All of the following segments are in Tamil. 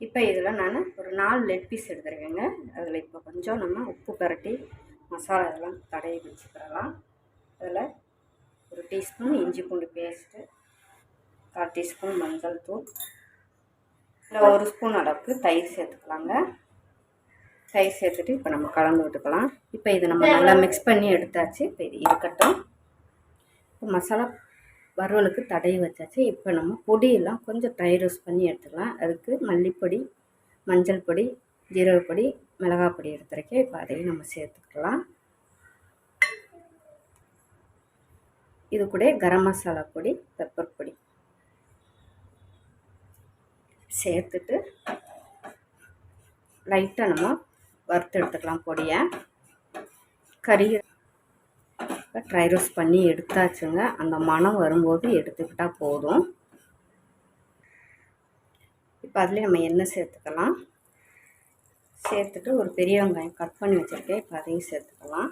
இப்போ இதில் நான் ஒரு 4 லெக் பீஸ் எடுத்துருக்கேங்க. அதில் இப்போ கொஞ்சம் நம்ம உப்பு பரட்டி மசாலா இதெல்லாம் தடவி வச்சுக்கிறலாம். அதில் 1 டீஸ்பூன் இஞ்சி பூண்டு பேஸ்ட்டு, 1/4 டீஸ்பூன் மஞ்சள் தூள், இல்லை 1 ஸ்பூன் அளவுக்கு தயிர் சேர்த்துக்கலாங்க. தயிர் சேர்த்துட்டு இப்போ நம்ம கலந்து விட்டுக்கலாம். இப்போ இதை நம்ம நல்லா மிக்ஸ் பண்ணி எடுத்தாச்சு. இப்போ இது இருக்கட்டும். இப்போ மசாலா வறுவலுக்கு தடவி வச்சாச்சு. இப்போ நம்ம பொடியெல்லாம் கொஞ்சம் ட்ரை ரோஸ்ட் பண்ணி எடுத்துக்கலாம். அதுக்கு மல்லிப்பொடி, மஞ்சள் பொடி, ஜீரகப்பொடி, மிளகாய் பொடி எடுத்துருக்கேன். இப்போ அதையும் நம்ம சேர்த்துக்கலாம். இது கூட கரம் மசாலா பொடி, பெப்பர் பொடி சேர்த்துட்டு லைட்டாக நம்ம வறுத்து எடுத்துக்கலாம் பொடியை. கறி ட்ரை ரோஸ்ட் பண்ணி எடுத்தாச்சுங்க. அந்த மணம் வரும்போது எடுத்துக்கிட்டால் போதும். இப்போ அதுலேயே நம்ம எண்ணெய் சேர்த்துக்கலாம். சேர்த்துட்டு ஒரு பெரிய வெங்காயம் கட் பண்ணி வச்சுருக்கேன். இப்போ அதையும் சேர்த்துக்கலாம்.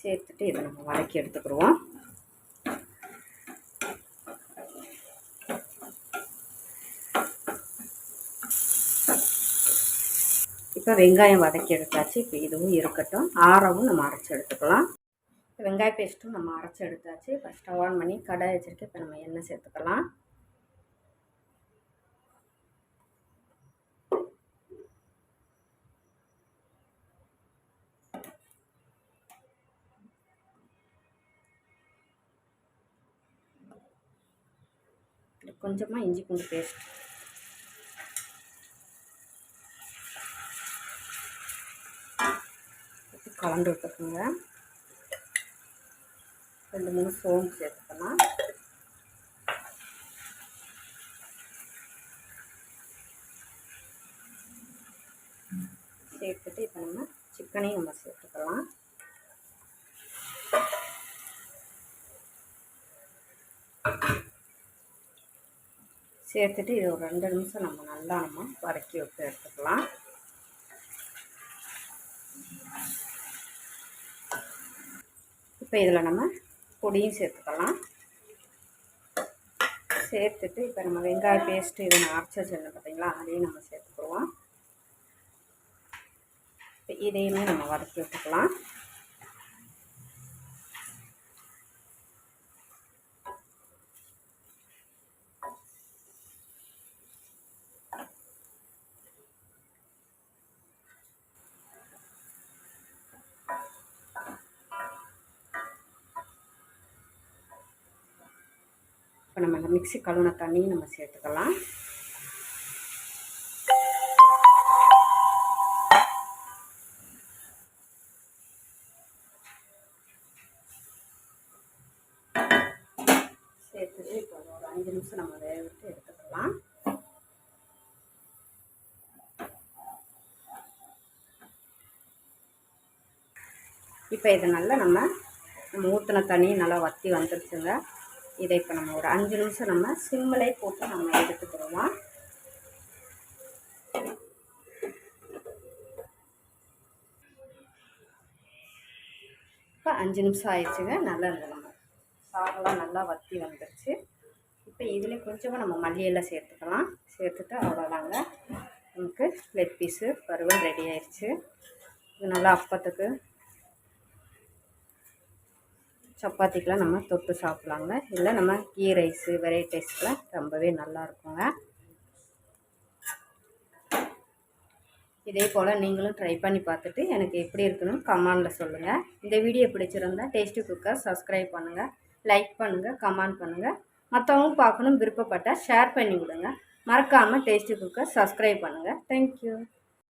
சேர்த்துட்டு இதை நம்ம வதக்கி எடுத்துக்கிடுவோம். இப்போ வெங்காயம் வதக்கி எடுத்தாச்சு. இப்போ இதுவும் இருக்கட்டும். ஆறவும் நம்ம அரைச்சி எடுத்துக்கலாம். வெங்காய பேஸ்ட்டும் நம்ம அரைச்சி எடுத்தாச்சு. இப்போ ஸ்டவ் ஆன் பண்ணி கடாய் வச்சுருக்கேன். இப்போ நம்ம எண்ணெய் சேர்த்துக்கலாம். கொஞ்சமாக இஞ்சி பூண்டு பேஸ்ட், கலந்து விட்டுக்கோங்க. 2-3 சோம்பு சேர்த்துக்கலாம். சேர்த்துட்டு இப்போ நம்ம சிக்கனையும் நம்ம சேர்த்துக்கலாம். சேர்த்துட்டு இது ஒரு 2 நிமிஷம் நம்ம நல்லா வதக்கி விட்டு எடுத்துக்கலாம். இப்போ இதில் நம்ம பொடியும் சேர்த்துக்கலாம். சேர்த்துட்டு இப்போ நம்ம வெங்காய பேஸ்ட்டு இதை நான் அரைச்சி வச்சிருந்தேன் பார்த்தீங்களா, அதையும் நம்ம சேர்த்துக்குவோம். இப்போ இதையுமே நம்ம வதக்கி விட்டுக்கலாம். இப்போ நம்ம மிக்ஸி கழுவின தண்ணியும் நம்ம சேர்த்துக்கலாம். சேர்த்துட்டு இப்போ ஒரு 5 நிமிஷம் நம்ம வேக விட்டு எடுத்துக்கலாம். இப்போ இதை நல்லா நம்ம ஊற்றின தண்ணி நல்லா வற்றி வந்துருச்சுங்க. இதை இப்போ நம்ம ஒரு 5 நிமிஷம் நம்ம சிம்மிலே போட்டு நம்ம எடுத்துக்கிடுவோம். இப்போ 5 நிமிஷம் ஆயிடுச்சுங்க. நல்லா நம்ம சாதெல்லாம் நல்லா வற்றி வந்துருச்சு. இப்போ இதில் கொஞ்சமாக நம்ம மல்லியெல்லாம் சேர்த்துக்கலாம். சேர்த்துட்டு அவ்வளோதாங்க, நமக்கு லெக் பீஸு வறுவல் ரெடி ஆயிடுச்சு. இது நல்லா அப்பத்துக்கு சப்பாத்திக்கெலாம் நம்ம தொட்டு சாப்பிட்லாங்க. இல்லை நம்ம கீ ரைஸு வெரைட்டி ரைஸ்க்கெலாம் ரொம்பவே நல்லா இருக்குங்க. இதே போல் நீங்களும் ட்ரை பண்ணி பார்த்துட்டு எனக்கு எப்படி இருக்குன்னு கமெண்டில் சொல்லுங்கள். இந்த வீடியோ பிடிச்சிருந்தா டேஸ்டி குக்கர் சப்ஸ்கிரைப் பண்ணுங்கள், லைக் பண்ணுங்கள், கமெண்ட் பண்ணுங்கள். மற்றவங்க பார்க்கணும் விருப்பப்பட்டால் ஷேர் பண்ணி விடுங்க. மறக்காமல் டேஸ்டி குக்கர் சப்ஸ்கிரைப் பண்ணுங்கள். தேங்க்யூ.